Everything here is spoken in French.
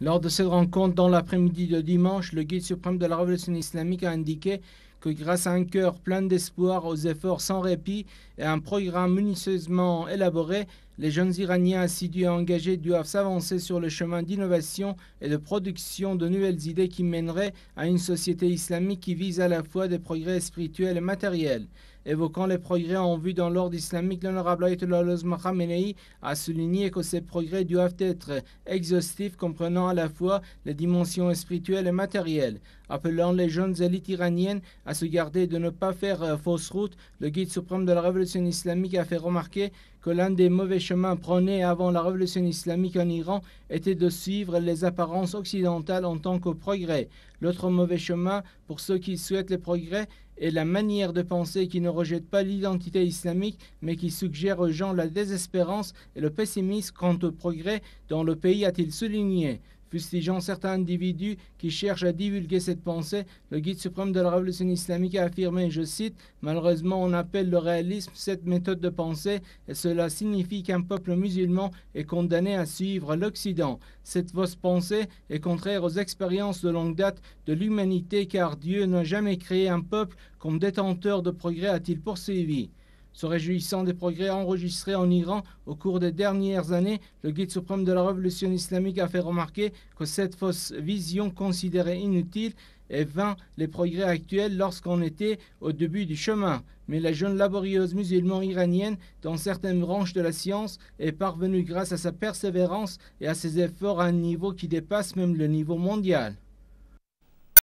Lors de cette rencontre dans l'après-midi de dimanche, le guide suprême de la révolution islamique a indiqué que grâce à un cœur plein d'espoir, aux efforts sans répit et à un programme minutieusement élaboré, les jeunes Iraniens assidus et engagés doivent s'avancer sur le chemin d'innovation et de production de nouvelles idées qui mèneraient à une société islamique qui vise à la fois des progrès spirituels et matériels. Évoquant les progrès en vue dans l'ordre islamique, l'honorable Ayatollah Al-Ozma Khamenei a souligné que ces progrès doivent être exhaustifs, comprenant à la fois les dimensions spirituelles et matérielles. Appelant les jeunes élites iraniennes à se garder de ne pas faire fausse route, le guide suprême de la révolution islamique a fait remarquer que l'un des mauvais chemins prônés avant la révolution islamique en Iran était de suivre les apparences occidentales en tant que progrès. L'autre mauvais chemin pour ceux qui souhaitent les progrès est la manière de penser qui ne rejette pas l'identité islamique, mais qui suggère aux gens la désespérance et le pessimisme quant au progrès dans le pays, a-t-il souligné. Fustigeant certains individus qui cherchent à divulguer cette pensée, le guide suprême de la révolution islamique a affirmé, je cite, « Malheureusement, on appelle le réalisme cette méthode de pensée et cela signifie qu'un peuple musulman est condamné à suivre l'Occident. Cette fausse pensée est contraire aux expériences de longue date de l'humanité car Dieu n'a jamais créé un peuple comme détenteur de progrès », a-t-il poursuivi. Se réjouissant des progrès enregistrés en Iran au cours des dernières années, le guide suprême de la révolution islamique a fait remarquer que cette fausse vision considérait inutile et vain les progrès actuels lorsqu'on était au début du chemin. Mais la jeune laborieuse musulmane iranienne, dans certaines branches de la science, est parvenue grâce à sa persévérance et à ses efforts à un niveau qui dépasse même le niveau mondial.